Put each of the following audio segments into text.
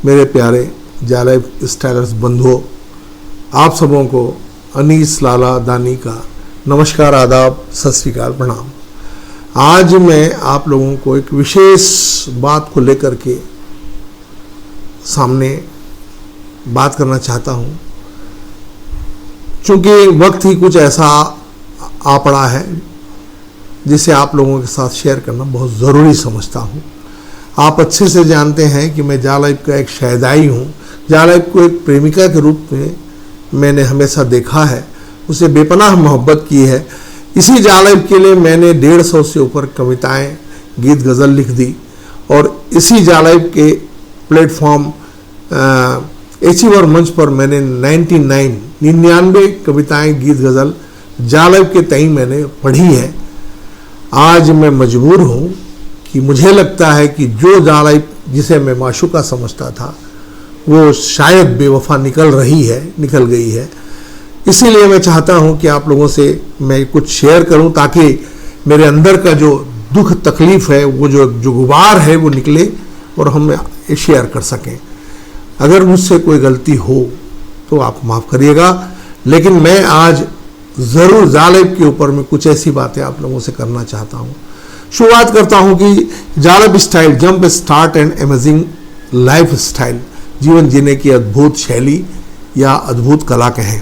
मेरे प्यारे जालाइफ स्टाइलर्स बंधुओं, आप सबों को अनीस लाला दानी का नमस्कार, आदाब, सत श्री अकाल, प्रणाम। आज मैं आप लोगों को एक विशेष बात को लेकर के सामने बात करना चाहता हूँ, क्योंकि वक्त ही कुछ ऐसा आ पड़ा है जिसे आप लोगों के साथ शेयर करना बहुत ज़रूरी समझता हूँ। आप अच्छे से जानते हैं कि मैं जालाइफ का एक शहदाई हूँ। जालाइफ को एक प्रेमिका के रूप में मैंने हमेशा देखा है, उसे बेपनाह मोहब्बत की है। इसी जालाइफ के लिए मैंने 150 से ऊपर कविताएं, गीत, गज़ल लिख दी और इसी जालाइफ के प्लेटफॉर्म एचीवर मंच पर मैंने 99 कविताएं, गीत, गज़ल जालाइफ के तई मैंने पढ़ी है। आज मैं मजबूर हूँ कि मुझे लगता है कि जो जालाइफ जिसे मैं माशूका समझता था वो शायद बेवफा निकल गई है। इसीलिए मैं चाहता हूँ कि आप लोगों से मैं कुछ शेयर करूँ ताकि मेरे अंदर का जो दुख तकलीफ़ है, वो जो गुबार है वो निकले और हम शेयर कर सकें। अगर मुझसे कोई गलती हो तो आप माफ़ करिएगा, लेकिन मैं आज ज़रूर जालाइफ के ऊपर में कुछ ऐसी बातें आप लोगों से करना चाहता हूँ। शुरुआत करता हूँ कि जालाइफ style, jump start and amazing life style, जीवन जीने की अद्भुत शैली या अद्भुत कला कहें।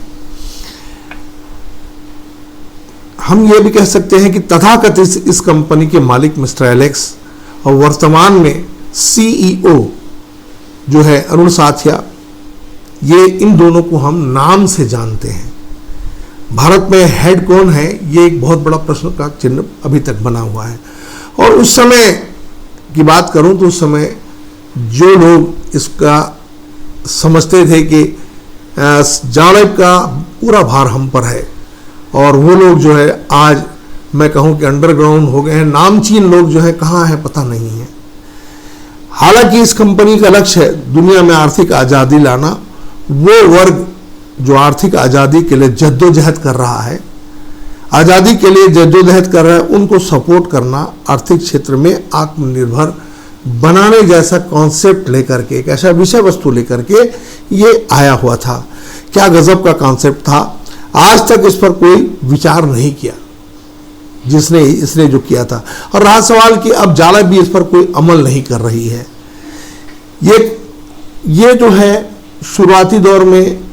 हम ये भी कह सकते हैं कि तथाकथित इस कंपनी के मालिक मिस्टर एलेक्स और वर्तमान में CEO जो है अरुण साथिया, ये इन दोनों को हम नाम से जानते हैं। भारत में हेड कौन है, ये एक बहुत बड़ा प्रश्न का चिन्ह अभी तक बना हुआ है। और उस समय की बात करूं तो उस समय जो लोग इसका समझते थे कि जालाइफ का पूरा भार हम पर है, और वो लोग जो है आज मैं कहूं कि अंडरग्राउंड हो गए हैं। नामचीन लोग जो है कहाँ हैं पता नहीं है। हालांकि इस कंपनी का लक्ष्य है दुनिया में आर्थिक आज़ादी लाना। वो वर्ग जो आर्थिक आज़ादी के लिए जद्दोजहद कर रहा है, आज़ादी के लिए जद्दोजहद कर रहा है, उनको सपोर्ट करना, आर्थिक क्षेत्र में आत्मनिर्भर बनाने जैसा कॉन्सेप्ट लेकर के, एक ऐसा विषय वस्तु लेकर के ये आया हुआ था। क्या गजब का कॉन्सेप्ट था। आज तक इस पर कोई विचार नहीं किया इसने जो किया था। और रहा सवाल कि अब जालाइफ भी इस पर कोई अमल नहीं कर रही है। ये जो है शुरुआती दौर में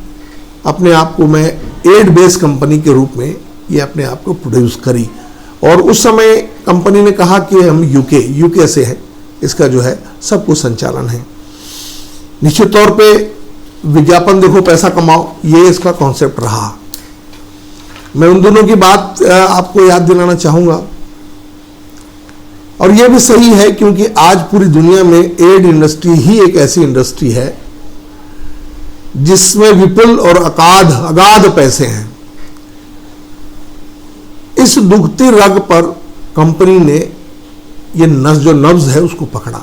अपने आप को मैं एड बेस कंपनी के रूप में ये अपने आप को प्रोड्यूस करी, और उस समय कंपनी ने कहा कि हम यूके से है, इसका जो है सब कुछ संचालन है। निश्चित तौर पे विज्ञापन देखो पैसा कमाओ, ये इसका कॉन्सेप्ट रहा। मैं उन दोनों की बात आपको याद दिलाना चाहूँगा, और ये भी सही है क्योंकि आज पूरी दुनिया में एड इंडस्ट्री ही एक ऐसी इंडस्ट्री है जिसमें विपुल और अगाध पैसे हैं। इस दुखती रग पर कंपनी ने ये जो नब्ज है उसको पकड़ा।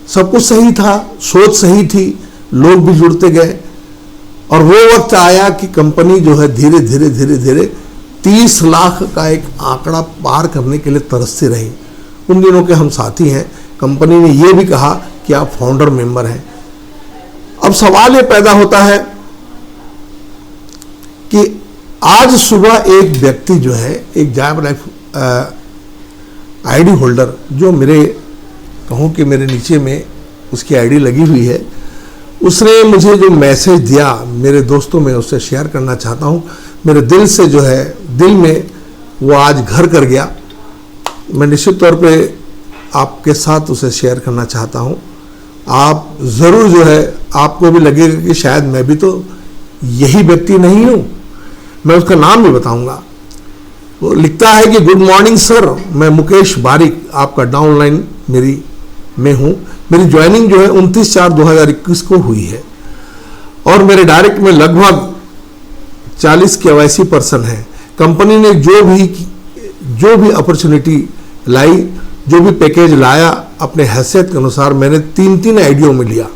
सब कुछ सही था, सोच सही थी, लोग भी जुड़ते गए, और वो वक्त आया कि कंपनी जो है धीरे धीरे 30 लाख का एक आंकड़ा पार करने के लिए तरसती रही। उन दिनों के हम साथी हैं। कंपनी ने ये भी कहा कि आप फाउंडर मेंबर हैं। अब सवाल ये पैदा होता है कि आज सुबह एक व्यक्ति जो है, एक जालाइफ आईडी होल्डर, जो मेरे नीचे में उसकी आईडी लगी हुई है, उसने मुझे जो मैसेज दिया, मेरे दोस्तों में उससे शेयर करना चाहता हूँ। मेरे दिल से जो है, दिल में वो आज घर कर गया। मैं निश्चित तौर पे आपके साथ उसे शेयर करना चाहता हूँ। आप ज़रूर जो है, आपको भी लगेगा कि शायद मैं भी तो यही व्यक्ति नहीं हूँ। मैं उसका नाम भी बताऊँगा। वो लिखता है कि गुड मॉर्निंग सर, मैं मुकेश बारिक, आपका डाउनलाइन में हूँ। मेरी ज्वाइनिंग जो है 29/4/2021 को हुई है, और मेरे डायरेक्ट में लगभग 40 KYC पर्सन हैं। कंपनी ने जो भी अपॉर्चुनिटी लाई, जो भी पैकेज लाया, अपने हैसियत के अनुसार मैंने 3 आईडियों में लिया।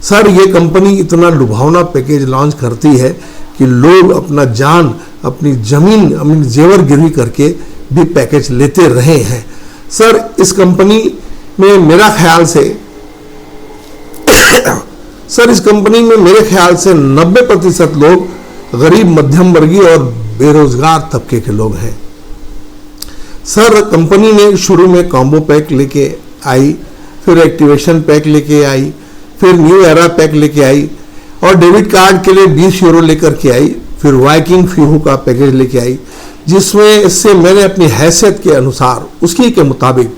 सर, ये कंपनी इतना लुभावना पैकेज लॉन्च करती है कि लोग अपना जान, अपनी ज़मीन, अपनी जेवर गिरवी करके भी पैकेज लेते रहे हैं। सर, इस कंपनी में मेरा ख्याल से सर इस कंपनी में मेरे ख्याल से 90% लोग गरीब मध्यम वर्गीय और बेरोजगार तबके के लोग हैं। सर कंपनी ने शुरू में कॉम्बो पैक लेके आई, फिर एक्टिवेशन पैक लेके आई, फिर न्यू एरा पैक लेके आई और डेबिट कार्ड के लिए 20 यूरो लेकर के आई, फिर वाइकिंग फ्यूहू का पैकेज लेके आई, जिसमें इससे मैंने अपनी हैसियत के अनुसार उसी के मुताबिक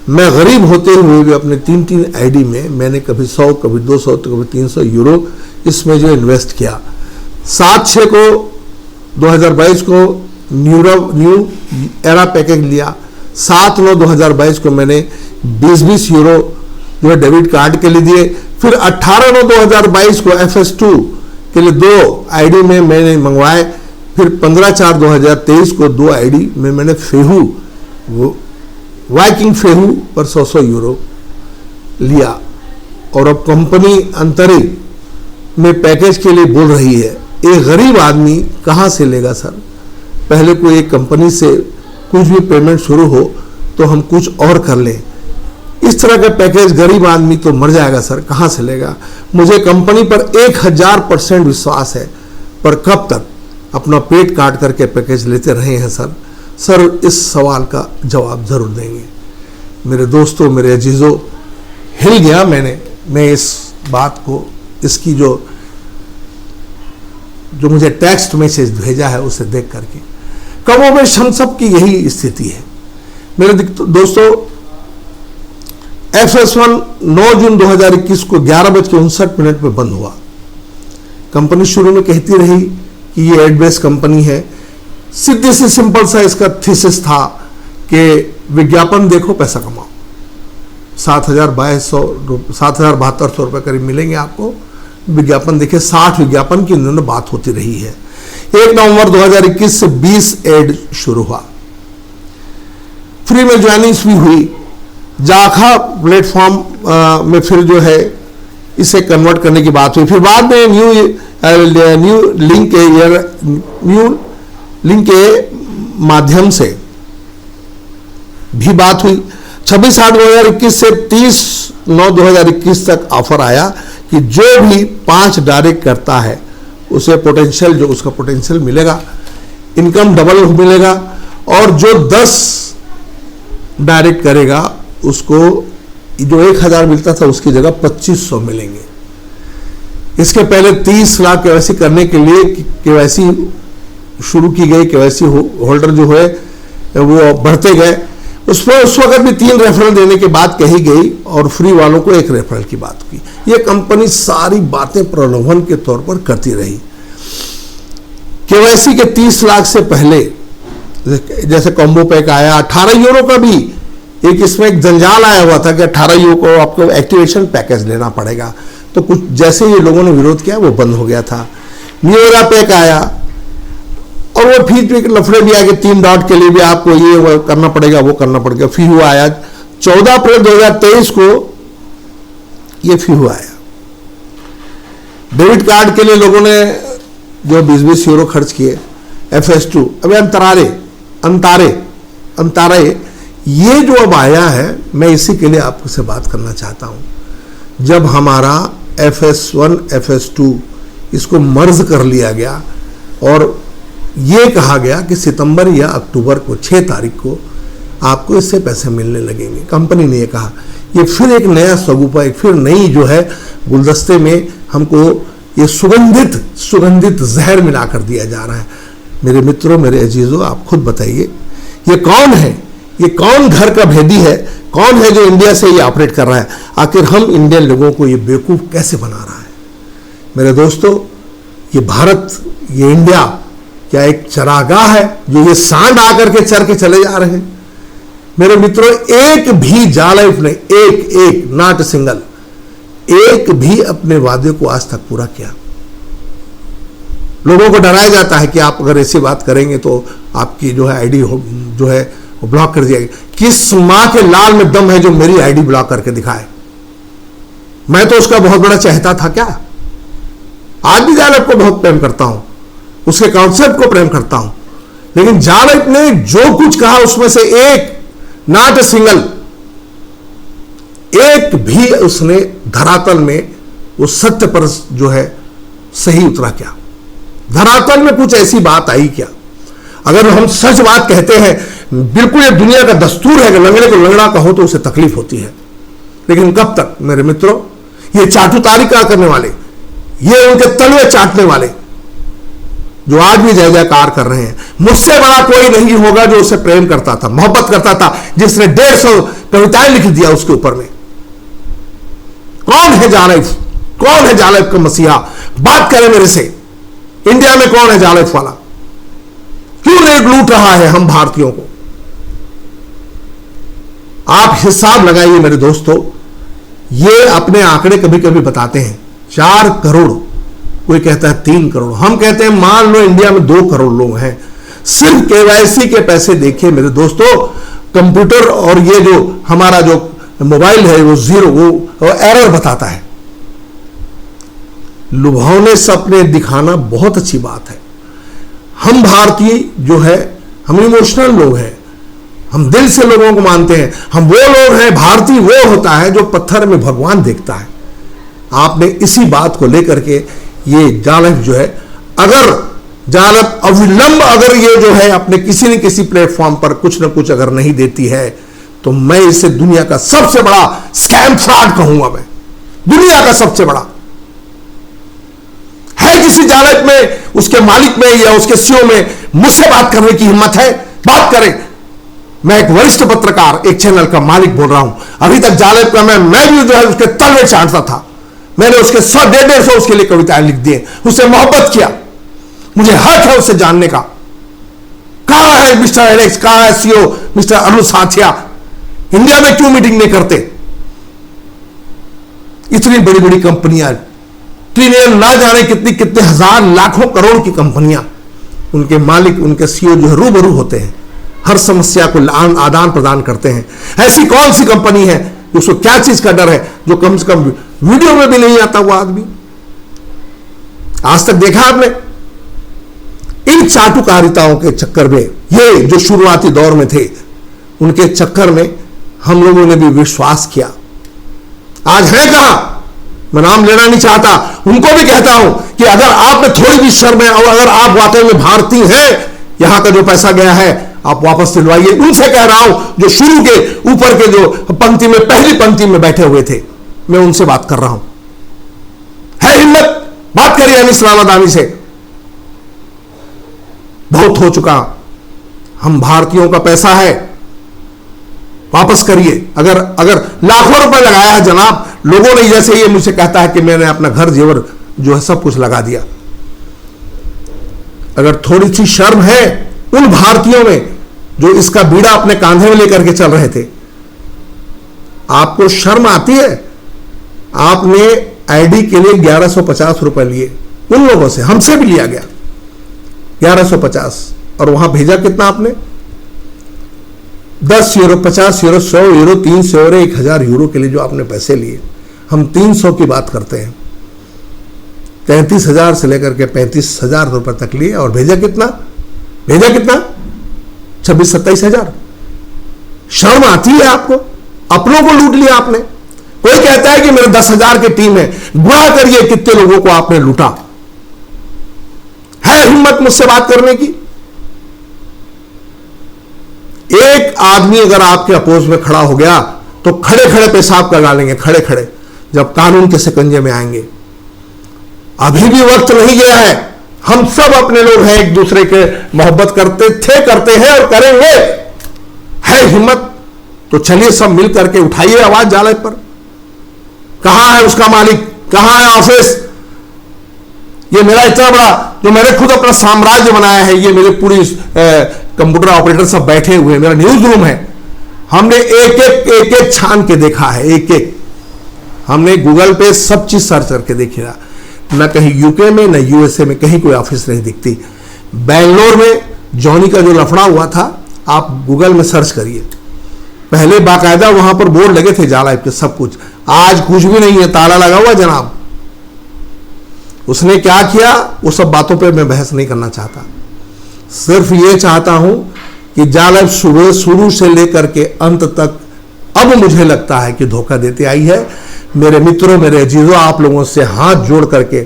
मैं गरीब होते हुए भी अपने 3 आईडी में मैंने कभी 100, कभी 200 तो कभी 300 यूरो इसमें जो इन्वेस्ट किया। 7/6 को 2022 को न्यू एरा पैकेज लिया। 7/9/2022 को मैंने 20 यूरो जो है डेबिट कार्ड के लिए दिए। फिर 18/9/2022 को FS2 के लिए 2 आईडी में मैंने मंगवाए। फिर 15/4/2023 को 2 आईडी में मैंने फेहू वाइकिंग फेहू पर 100 यूरो लिया। और अब कंपनी अंतरिम में पैकेज के लिए बोल रही है। एक गरीब आदमी कहाँ से लेगा सर? पहले कोई एक कंपनी से कुछ भी पेमेंट शुरू हो तो हम कुछ और कर लें। इस तरह का पैकेज गरीब आदमी तो मर जाएगा सर, कहाँ से लेगा? मुझे कंपनी पर 1000% विश्वास है, पर कब तक अपना पेट काट करके पैकेज लेते रहे हैं सर? सर इस सवाल का जवाब जरूर देंगे। मेरे दोस्तों, मेरे अजीजों, हिल गया मैं इस बात को, इसकी जो मुझे टेक्स्ट मैसेज भेजा है उसे देख करके। कमोबेश हम सब की यही स्थिति है। मेरे दोस्तों, FS1 9 जून 2021 को 11:59 पे बंद हुआ। कंपनी शुरू में कहती रही कि ये एड बेस्ड कंपनी है। सीधे से सिंपल सा इसका थीसिस था कि विज्ञापन देखो, पैसा कमाओ। 7,072 रुपये करीब मिलेंगे आपको। विज्ञापन देखिए, 60 विज्ञापन की इन्होंने बात होती रही है। 1 नवंबर 2021 से 20 एड शुरू हुआ। फ्री में ज्वाइनिंग्स भी हुई। जाखा प्लेटफॉर्म में फिर जो है इसे कन्वर्ट करने की बात हुई। फिर बाद में न्यू लिंक के माध्यम से भी बात हुई। 26/8/2021 से 30/9/2021 तक ऑफर आया कि जो भी 5 डायरेक्ट करता है उसे पोटेंशियल, जो उसका पोटेंशियल मिलेगा, इनकम डबल मिलेगा। और जो 10 डायरेक्ट करेगा उसको जो 1000 मिलता था उसकी जगह 2500 मिलेंगे। इसके पहले 30 लाख केवाईसी करने के लिए केवाईसी शुरू की गई। केवाईसी होल्डर जो है वो बढ़ते गए। उस वक्त भी 3 रेफरल देने की बात कही गई और फ्री वालों को 1 रेफरल की बात की। ये कंपनी सारी बातें प्रलोभन के तौर पर करती रही। केवाईसी के 30 लाख से पहले जैसे कॉम्बो पैक आया, 18 यूरो का भी एक इसमें एक जंजाल आया हुआ था कि 18 यूरो को आपको एक्टिवेशन पैकेज लेना पड़ेगा। तो कुछ जैसे ये लोगों ने विरोध किया वो बंद हो गया था। न्यू एरा पैक आया और वो फिर लफड़े भी आए कि 3 डॉट के लिए भी आपको ये करना पड़ेगा, वो करना पड़ेगा। फ्यू आया 14 अप्रैल 2023 को, ये फ्यू आया। डेबिट कार्ड के लिए लोगों ने जो 20 यूरो खर्च किए। FS2 अभी अंतारे ये जो अब आया है, मैं इसी के लिए आपसे बात करना चाहता हूं। जब हमारा FS1 FS2 इसको मर्ज कर लिया गया और ये कहा गया कि सितंबर या अक्टूबर को 6 तारीख को आपको इससे पैसे मिलने लगेंगे, कंपनी ने ये कहा। ये फिर एक नया सगुफा, एक फिर नई जो है गुलदस्ते में हमको ये सुगंधित जहर मिला कर दिया जा रहा है। मेरे मित्रों, मेरे अजीजों, आप खुद बताइए ये कौन है? ये कौन घर का भेदी है? कौन है जो इंडिया से ये ऑपरेट कर रहा है? आखिर हम इंडियन लोगों को ये बेवकूफ़ कैसे बना रहा है? मेरे दोस्तों, ये भारत, ये इंडिया क्या एक चरागाह है जो ये सांड आकर के चर के चले जा रहे हैं? मेरे मित्रों, एक भी जालाइफ ने एक नॉट सिंगल, एक भी अपने वादे को आज तक पूरा किया। लोगों को डराया जाता है कि आप अगर ऐसी बात करेंगे तो आपकी जो है आईडी जो है वो ब्लॉक कर दिया गया। किस मां के लाल में दम है जो मेरी आईडी ब्लॉक करके दिखाए? मैं तो उसका बहुत बड़ा चाहता था। क्या आज भी जालप को बहुत प्रेम करता हूं, उसके कॉन्सेप्ट को प्रेम करता हूं, लेकिन जालप ने जो कुछ कहा उसमें से एक नॉट सिंगल, एक भी उसने धरातल में वो सत्य पर जो है सही उतरा क्या? धरातल में कुछ ऐसी बात आई क्या? अगर हम सच बात कहते हैं, बिल्कुल ये दुनिया का दस्तूर है कि लंगड़े को लंगड़ा कहो तो उसे तकलीफ होती है, लेकिन कब तक मेरे मित्रों? ये चाटुकारी का करने वाले, ये उनके तलवे चाटने वाले जो आज भी जय जयकार कर रहे हैं, मुझसे बड़ा कोई नहीं होगा जो उसे प्रेम करता था, मोहब्बत करता था, जिसने 150 कविताएं लिख दिया उसके ऊपर में। कौन है जालिफ? कौन है जालिफ का मसीहा? बात करें मेरे से, इंडिया में कौन है जालिफ वाला? क्यों रेट लूट रहा है हम भारतीयों को? आप हिसाब लगाइए मेरे दोस्तों। ये अपने आंकड़े कभी कभी बताते हैं 4 करोड़, कोई कहता है 3 करोड़, हम कहते हैं मान लो इंडिया में 2 करोड़ लोग हैं। सिर्फ केवाईसी के पैसे देखिए मेरे दोस्तों, कंप्यूटर और ये जो हमारा जो मोबाइल है वो जीरो, वो एरर बताता है। लुभावने सपने दिखाना बहुत अच्छी बात है। हम भारतीय जो है, हम इमोशनल लोग हैं, हम दिल से लोगों को मानते हैं। हम वो लोग हैं, भारतीय वो होता है जो पत्थर में भगवान देखता है। आपने इसी बात को लेकर के ये जालिफ जो है, अगर जालिफ अविलंब अगर ये जो है अपने किसी न किसी प्लेटफॉर्म पर कुछ न कुछ अगर नहीं देती है, तो मैं इसे दुनिया का सबसे बड़ा स्कैम फ्रॉड कहूंगा। मैं दुनिया का सबसे बड़ा है। किसी जालिफ में, उसके मालिक में या उसके सीईओ में मुझसे बात करने की हिम्मत है? बात करें। मैं एक वरिष्ठ पत्रकार, एक चैनल का मालिक बोल रहा हूं। अभी तक जालिफ का मैं भी जो है उसके तलवे चाटता था। मैंने उसके 100-150 उसके लिए कविताएं लिख दी, उससे मोहब्बत किया। मुझे हक है उससे जानने का। कहां है मिस्टर एलेक्स, कहां है सीईओ मिस्टर अरुण साथिया? इंडिया में क्यों मीटिंग नहीं करते? इतनी बड़ी बड़ी कंपनियां, ट्रिलियन ना जाने कितनी कितने हजार लाखों करोड़ की कंपनियां, उनके मालिक, उनके सीईओ जो है रूबरू होते हैं, हर समस्या को आदान प्रदान करते हैं। ऐसी कौन सी कंपनी है उसको क्या चीज का डर है जो कम से कम वीडियो में भी नहीं आता वो आदमी? आज तक देखा आपने? इन चाटुकारिताओं के चक्कर में, ये जो शुरुआती दौर में थे, उनके चक्कर में हम लोगों ने भी विश्वास किया। आज है कहां? मैं नाम लेना नहीं चाहता, उनको भी कहता हूं कि अगर आप में थोड़ी भी शर्म है और अगर आप वाकई में भारतीय हैं, यहां का जो पैसा गया है आप वापस दिलवाइए। उनसे कह रहा हूं जो शुरू के ऊपर के जो पंक्ति में, पहली पंक्ति में बैठे हुए थे, मैं उनसे बात कर रहा हूं। है हिम्मत? बात करिए अनीस लालदानी से। बहुत हो चुका, हम भारतीयों का पैसा है, वापस करिए। अगर लाखों रुपए लगाया है जनाब लोगों ने, जैसे ये मुझसे कहता है कि मैंने अपना घर जेवर जो है सब कुछ लगा दिया। अगर थोड़ी सी शर्म है उन भारतीयों में जो इसका बीड़ा अपने कांधे में लेकर के चल रहे थे, आपको शर्म आती है? आपने आईडी के लिए 1150 रुपए लिए उन लोगों से, हमसे भी लिया गया 1150, और वहां भेजा कितना आपने? 10 euro, 50 euro, 100 euro, 300 euro, 1000 euro के लिए जो आपने पैसे लिए। हम 300 की बात करते हैं। 33,000 से लेकर के 35,000 रुपए तक लिए और भेजा कितना? 26-27,000। शर्म आती है आपको? अपनों को लूट लिया आपने। कोई कहता है कि मेरे 10,000 की टीम है, गुणा करिए कितने लोगों को आपने लूटा। है हिम्मत मुझसे बात करने की? एक आदमी अगर आपके अपोज में खड़ा हो गया तो खड़े खड़े पेशाब कर डालेंगे, खड़े खड़े, जब कानून के शिकंजे में आएंगे। अभी भी वक्त नहीं गया है। हम सब अपने लोग हैं, एक दूसरे के मोहब्बत करते थे, करते हैं और करेंगे। है हिम्मत तो चलिए सब मिल करके उठाइए आवाज जालिफ पर। कहां है उसका मालिक? कहां है ऑफिस? ये मेरा इतना बड़ा, जो मैंने खुद अपना साम्राज्य बनाया है, ये मेरे पूरी कंप्यूटर ऑपरेटर सब बैठे हुए हैं, मेरा न्यूज रूम है। हमने एक एक छान के देखा है, एक एक हमने गूगल पे सब चीज सर्च करके देखी ना। न कहीं यूके में न यूएसए में कहीं कोई ऑफिस नहीं दिखती। बेंगलोर में जॉनी का जो लफड़ा हुआ था, आप गूगल में सर्च करिए, पहले बाकायदा वहां पर बोर्ड लगे थे जालिफ के सब कुछ। आज कुछ भी नहीं है, ताला लगा हुआ जनाब। उसने क्या किया, वो सब बातों पे मैं बहस नहीं करना चाहता। सिर्फ ये चाहता हूं कि जालिफ सुबह शुरू से लेकर के अंत तक अब मुझे लगता है कि धोखा देते आई है। मेरे मित्रों, मेरे अजीजों, आप लोगों से हाथ जोड़ करके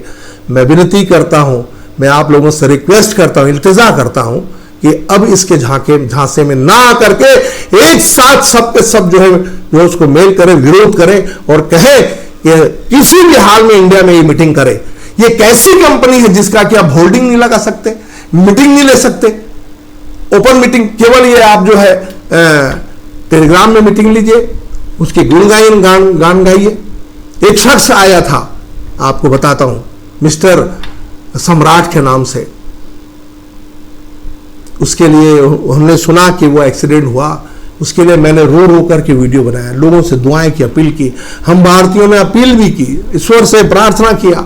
मैं विनती करता हूं, मैं आप लोगों से रिक्वेस्ट करता हूं, इल्तिजा करता हूं कि अब इसके झांसे में ना करके एक साथ सब के सब जो है उसको मेल करें, विरोध करें और कहे कि किसी भी हाल में इंडिया में ये मीटिंग करे। ये कैसी कंपनी है जिसका कि आप होल्डिंग नहीं लगा सकते, मीटिंग नहीं ले सकते, ओपन मीटिंग, केवल ये आप जो है टेलीग्राम में मीटिंग लीजिए, उसके गान गाइए। एक शख्स आया था, आपको बताता हूं, मिस्टर सम्राट के नाम से। उसके लिए हमने सुना कि वो एक्सीडेंट हुआ, उसके लिए मैंने रो रो करके वीडियो बनाया, लोगों से दुआएं की अपील की, हम भारतीयों ने अपील भी की, ईश्वर से प्रार्थना किया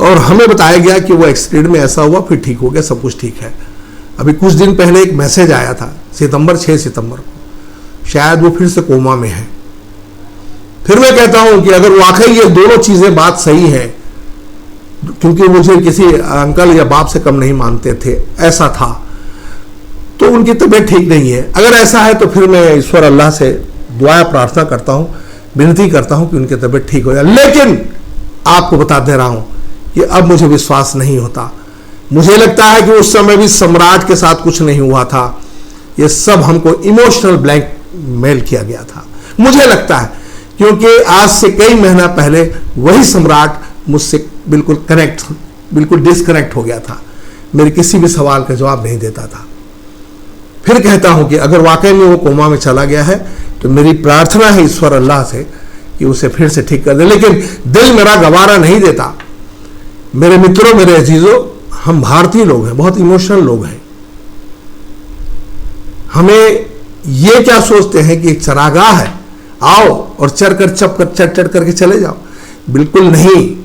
और हमें बताया गया कि वो एक्सीडेंट में ऐसा हुआ, फिर ठीक हो गया, सब कुछ ठीक है। अभी कुछ दिन पहले एक मैसेज आया था, 6 सितंबर को, शायद वो फिर से कोमा में है। फिर मैं कहता हूं कि अगर वाकई ये दोनों चीजें बात सही है, क्योंकि मुझे किसी अंकल या बाप से कम नहीं मानते थे, ऐसा था, तो उनकी तबीयत ठीक नहीं है। अगर ऐसा है तो फिर मैं ईश्वर अल्लाह से दुआ प्रार्थना करता हूं, विनती करता हूं कि उनकी तबीयत ठीक हो जाए। लेकिन आपको बता दे रहा हूं कि अब मुझे विश्वास नहीं होता। मुझे लगता है कि उस समय भी सम्राट के साथ कुछ नहीं हुआ था, ये सब हमको इमोशनल ब्लैकमेल किया गया था, मुझे लगता है, क्योंकि आज से कई महीना पहले वही सम्राट मुझसे बिल्कुल डिस्कनेक्ट हो गया था, मेरे किसी भी सवाल का जवाब नहीं देता था। फिर कहता हूं कि अगर वाकई में वो कोमा में चला गया है तो मेरी प्रार्थना है ईश्वर अल्लाह से कि उसे फिर से ठीक कर दे, लेकिन दिल मेरा गवारा नहीं देता। मेरे मित्रों, मेरे अजीजों, हम भारतीय लोग हैं, बहुत इमोशनल लोग हैं। हमें ये क्या सोचते हैं कि एक चरागाह है, आओ और चढ़ करके चले जाओ, बिल्कुल नहीं।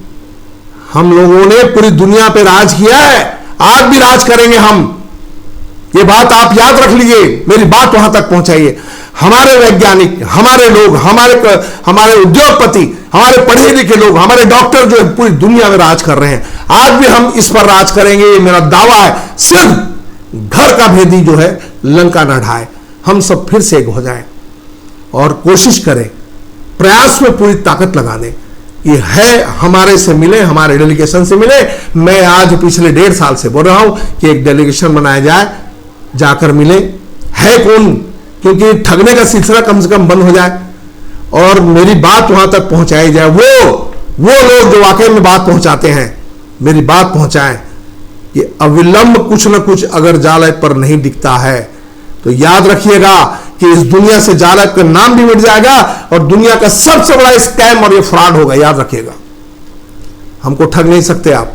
हम लोगों ने पूरी दुनिया पे राज किया है, आज भी राज करेंगे हम। ये बात आप याद रख लीजिए, मेरी बात वहां तक पहुंचाइए। हमारे वैज्ञानिक, हमारे लोग, हमारे उद्योगपति, हमारे पढ़े लिखे लोग, हमारे डॉक्टर जो है पूरी दुनिया में राज कर रहे हैं। आज भी हम इस पर राज करेंगे, ये मेरा दावा है। सिर्फ घर का भेदी जो है लंका न ढाए, हम सब फिर से एक हो जाएं और कोशिश करें, प्रयास में पूरी ताकत लगाने। ये है, हमारे से मिले, हमारे डेलीगेशन से मिले। मैं आज पिछले 1.5 साल से बोल रहा हूं कि एक डेलीगेशन बनाया जाए, जाकर मिले, है कौन, क्योंकि ठगने का सिलसिला कम से कम बंद हो जाए और मेरी बात वहां तक पहुंचाई जाए। वो लोग जो वाकई में बात पहुंचाते हैं, मेरी बात पहुंचाएं कि अविलंब कुछ ना कुछ अगर जालैब पर नहीं दिखता है तो याद रखिएगा कि इस दुनिया से जालैब का नाम भी मिट जाएगा और दुनिया का सबसे बड़ा स्कैम और ये फ्रॉड होगा, याद रखिएगा। हमको ठग नहीं सकते आप।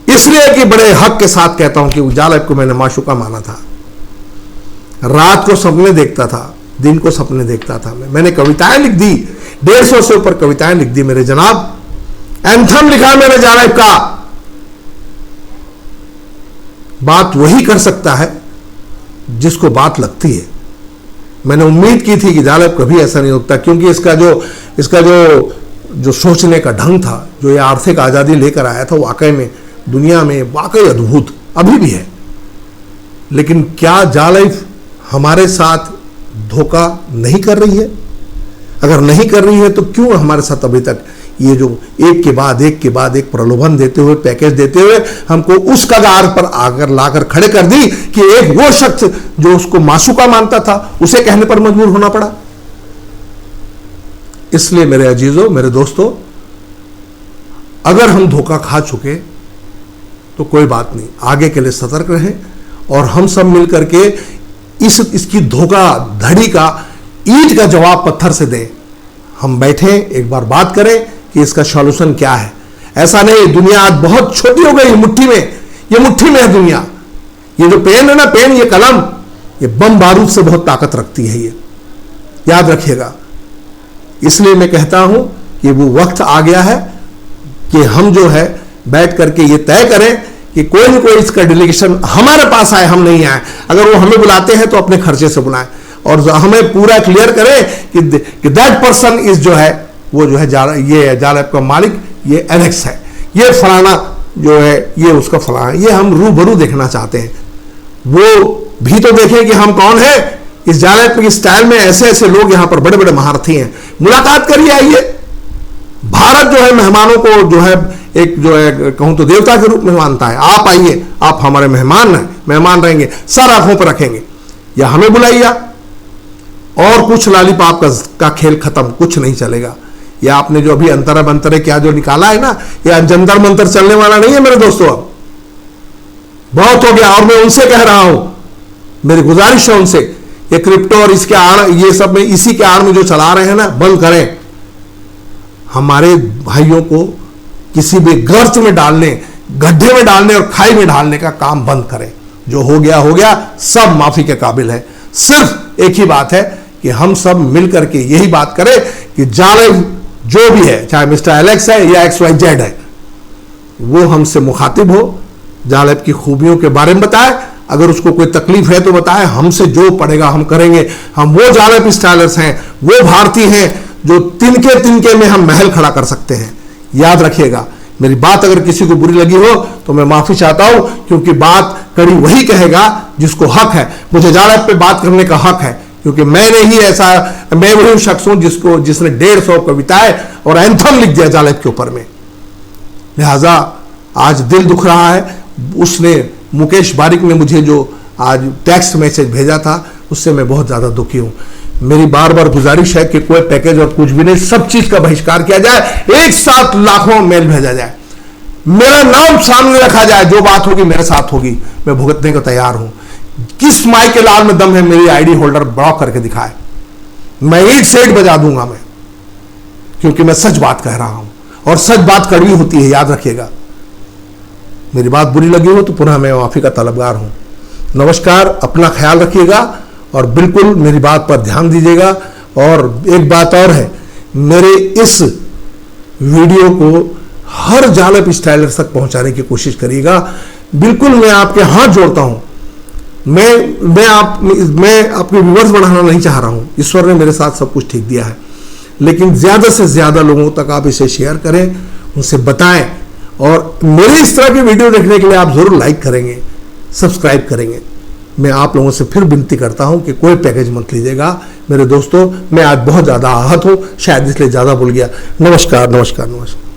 इसलिए कि बड़े हक के साथ कहता हूं कि जालैब को मैंने माशूका माना था। रात को सपने देखता था, दिन को सपने देखता था। मैंने कविताएं लिख दी, 150 से ऊपर कविताएं लिख दी मेरे जनाब। एंथम लिखा मैंने जालैब का। बात वही कर सकता है जिसको बात लगती है। मैंने उम्मीद की थी कि जालैब कभी ऐसा नहीं होता, क्योंकि इसका जो सोचने का ढंग था, जो ये आर्थिक आजादी लेकर आया था, वाकई में दुनिया में वाकई अद्भुत अभी भी है। लेकिन क्या जालैब हमारे साथ धोखा नहीं कर रही है? अगर नहीं कर रही है तो क्यों हमारे साथ अभी तक ये जो एक के बाद एक प्रलोभन देते हुए, पैकेज देते हुए हमको उस कगार पर आकर लाकर खड़े कर दी कि एक वो शख्स जो उसको माशूका मानता था उसे कहने पर मजबूर होना पड़ा। इसलिए मेरे अजीजों, मेरे दोस्तों, अगर हम धोखा खा चुके तो कोई बात नहीं, आगे के लिए सतर्क रहें और हम सब मिलकर के इसकी धोखा धड़ी का ईंट का जवाब पत्थर से दें। हम बैठें, एक बार बात करें कि इसका सॉल्यूशन क्या है। ऐसा नहीं, दुनिया आज बहुत छोटी हो गई, मुट्ठी में, ये मुट्ठी में है दुनिया। ये जो पेन है ना, पेन, ये कलम, ये बम बारूद से बहुत ताकत रखती है, ये याद रखिएगा। इसलिए मैं कहता हूं कि वो वक्त आ गया है कि हम जो है बैठ करके ये तय करें कि कोई न कोई इसका डेलीगेशन हमारे पास आए, हम नहीं आए। अगर वो हमें बुलाते हैं तो अपने खर्चे से बुलाएं और हमें पूरा क्लियर करें कि दैट पर्सन इज जो है वो जो है ये जालैब का मालिक ये एलेक्स है, ये फलाना जो है ये उसका फलाना, ये हम रूबरू देखना चाहते हैं। वो भी तो देखें कि हम कौन हैं, इस जालैप की स्टाइल में ऐसे ऐसे लोग यहां पर बड़े बड़े महारथी हैं, मुलाकात करिए, आइए। भारत जो है मेहमानों को जो है एक जो है कहूं तो देवता के रूप में मानता है। आप आइए, आप हमारे मेहमान हैं, मेहमान रहेंगे, सर आंखों पर रखेंगे, या हमें बुलाइए और कुछ लालीपाप का खेल खत्म, कुछ नहीं चलेगा। या आपने जो अभी अंतरा बंतरे क्या जो निकाला है ना, यह जंतर मंतर चलने वाला नहीं है मेरे दोस्तों, अब बहुत हो गया। और मैं उनसे कह रहा हूं, मेरी गुजारिश है उनसे, ये क्रिप्टो और इसके आड़, ये सब में इसी के आड़ में जो चला रहे हैं ना, बंद करें। हमारे भाइयों को किसी भी गर्त में डालने, गड्ढे में डालने और खाई में डालने का काम बंद करें। जो हो गया, सब माफी के काबिल है। सिर्फ एक ही बात है कि हम सब मिलकर के यही बात करें कि जालैप जो भी है, चाहे मिस्टर एलेक्स है या XYZ है, वो हमसे मुखातिब हो, जालैप की खूबियों के बारे में बताए। अगर उसको कोई तकलीफ है तो बताए, हमसे जो पड़ेगा हम करेंगे। हम वो जालैप स्टाइलर्स हैं, वो भारतीय हैं जो तिनके तिनके में हम महल खड़ा कर सकते हैं। याद रखिएगा, मेरी बात अगर किसी को बुरी लगी हो तो मैं माफी चाहता हूं, क्योंकि बात कड़ी वही कहेगा जिसको हक है। मुझे जालैप पे बात करने का हक है, क्योंकि मैंने ही ऐसा, मैं वही शख्स हूं जिसने 150 कविताएं और एंथम लिख दिया जालैप के ऊपर में। लिहाजा आज दिल दुख रहा है। उसने, मुकेश बारिक ने मुझे जो आज टेक्स्ट मैसेज भेजा था, उससे मैं बहुत ज्यादा दुखी हूं। मेरी बार बार गुजारिश है कि कोई पैकेज और कुछ भी नहीं, सब चीज का बहिष्कार किया जाए, एक साथ लाखों मेल भेजा जाए, मेरा नाम सामने रखा जाए, जो बात होगी मेरे साथ होगी, मैं भुगतने को तैयार हूं। किस माई के लाल में दम है मेरी आईडी होल्डर ब्लॉक करके दिखाए, मैं 1 सेट बजा दूंगा मैं, क्योंकि मैं सच बात कह रहा हूं और सच बात कड़वी होती है, याद रखिएगा। मेरी बात बुरी लगी हो तो पुनः मैं माफी का तलबगार हूं। नमस्कार, अपना ख्याल रखिएगा और बिल्कुल मेरी बात पर ध्यान दीजिएगा। और एक बात और है, मेरे इस वीडियो को हर जालैप स्टाइलर तक पहुंचाने की कोशिश करिएगा। बिल्कुल मैं आपके हाथ जोड़ता हूं। मैं आपके व्यूअर्स बढ़ाना नहीं चाह रहा हूं, ईश्वर ने मेरे साथ सब कुछ ठीक दिया है, लेकिन ज्यादा से ज्यादा लोगों तक आप इसे शेयर करें, उनसे बताएं, और मेरे इस तरह की वीडियो देखने के लिए आप जरूर लाइक करेंगे, सब्सक्राइब करेंगे। मैं आप लोगों से फिर विनती करता हूं कि कोई पैकेज मत लीजिएगा मेरे दोस्तों। मैं आज बहुत ज्यादा आहत हूं, शायद इसलिए ज्यादा बोल गया। नमस्कार नमस्कार नमस्कार।